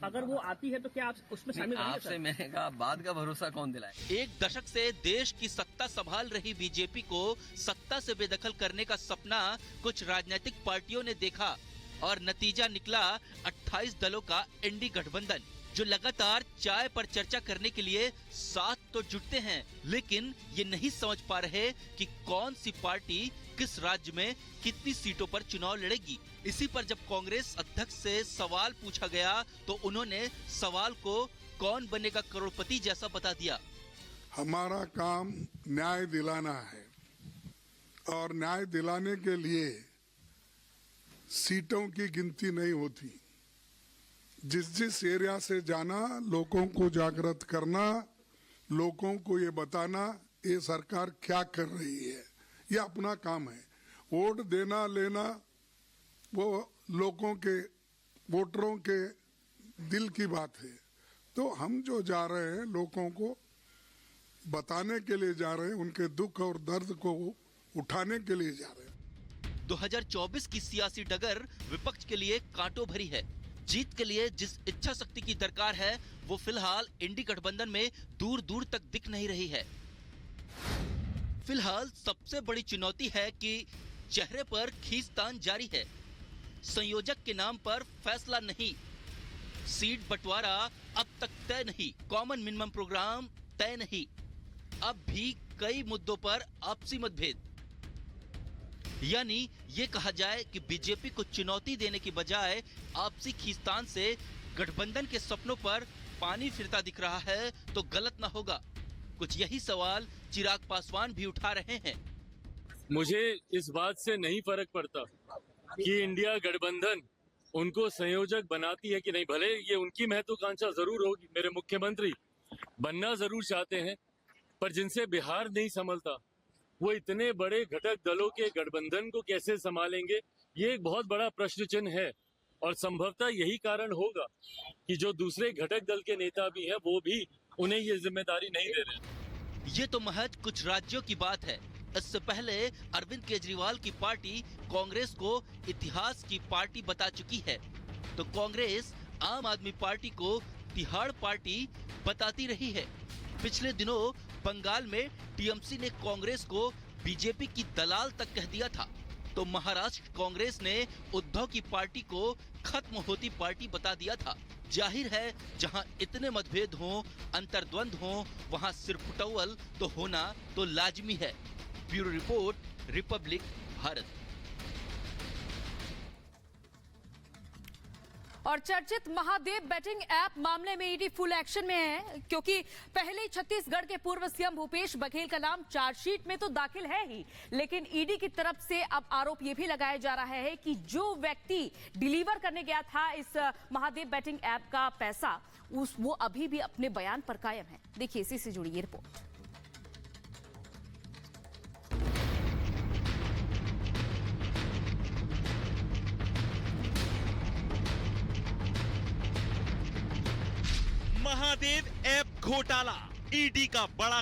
अगर वो आती है तो क्या आप उसमें शामिल रहेंगे? आपसे मैंने कहा बात का भरोसा कौन दिलाए। एक दशक से देश की सत्ता संभाल रही बीजेपी को सत्ता से बेदखल करने का सपना कुछ राजनीतिक पार्टियों ने देखा और नतीजा निकला 28 दलों का इंडी गठबंधन, जो लगातार चाय पर चर्चा करने के लिए साथ तो जुटते हैं, लेकिन ये नहीं समझ पा रहे कि कौन सी पार्टी किस राज्य में कितनी सीटों पर चुनाव लड़ेगी। इसी पर जब कांग्रेस अध्यक्ष से सवाल पूछा गया तो उन्होंने सवाल को कौन बनेगा करोड़पति जैसा बता दिया। हमारा काम न्याय दिलाना है और न्याय दिलाने के लिए सीटों की गिनती नहीं होती। जिस एरिया से जाना, लोगों को जागृत करना, लोगों को ये बताना ये सरकार क्या कर रही है, ये अपना काम है। वोट देना लेना वो लोगों के, वोटरों के दिल की बात है। तो हम जो जा रहे हैं लोगों को बताने के लिए जा रहे हैं, उनके दुख और दर्द को उठाने के लिए जा रहे हैं। 2024 की सियासी डगर विपक्ष के लिए कांटों भरी है। जीत के लिए जिस इच्छा शक्ति की दरकार है वो फिलहाल इंडी गठबंधन में दूर दूर तक दिख नहीं रही है। फिलहाल सबसे बड़ी चुनौती है कि चेहरे पर खींचतान जारी है। संयोजक के नाम पर फैसला नहीं, सीट बंटवारा अब तक तय नहीं, कॉमन मिनिमम प्रोग्राम तय नहीं, अब भी कई मुद्दों पर आपसी मतभेद। यानी ये कहा जाए कि बीजेपी को चुनौती देने की बजाय आपसी खींचतान से गठबंधन के सपनों पर पानी फिरता दिख रहा है तो गलत न होगा। कुछ यही सवाल चिराग पासवान भी उठा रहे हैं। मुझे इस बात से नहीं फर्क पड़ता कि इंडिया गठबंधन उनको संयोजक बनाती है कि नहीं। भले ये उनकी महत्वाकांक्षा जरूर होगी, मेरे मुख्यमंत्री बनना जरूर चाहते हैं, पर जिनसे बिहार नहीं संभलता वो इतने बड़े घटक दलों के गठबंधन को कैसे संभालेंगे, ये एक बहुत बड़ा प्रश्न चिन्ह है। और संभवतः यही कारण होगा कि जो दूसरे घटक दल के नेता भी हैं वो भी उन्हें ये जिम्मेदारी नहीं दे रहे। ये तो महज कुछ राज्यों की बात है। इससे पहले अरविंद केजरीवाल की पार्टी कांग्रेस को इतिहास की पार्टी बता चुकी है, तो कांग्रेस आम आदमी पार्टी को तिहाड़ पार्टी बताती रही है। पिछले दिनों बंगाल में टीएमसी ने कांग्रेस को बीजेपी की दलाल तक कह दिया था, तो महाराष्ट्र कांग्रेस ने उद्धव की पार्टी को खत्म होती पार्टी बता दिया था। जाहिर है जहां इतने मतभेद हों, अंतर्द्वंद हों, वहां सिरफुटौल तो होना तो लाजमी है। Bureau report, Republic Bharat. और चर्चित महादेव बेटिंग ऐप मामले में ईडी फुल एक्शन में है, क्योंकि पहले ही छत्तीसगढ़ के पूर्व सीएम भूपेश बघेल का नाम चार्जशीट में तो दाखिल है ही, लेकिन ईडी की तरफ से अब आरोप यह भी लगाया जा रहा है कि जो व्यक्ति डिलीवर करने गया था इस महादेव बेटिंग ऐप का पैसा, वो अभी भी अपने बयान पर कायम है। देखिए इसी से जुड़ी ये रिपोर्ट। महादेव ऐप घोटाला, ईडी का बड़ा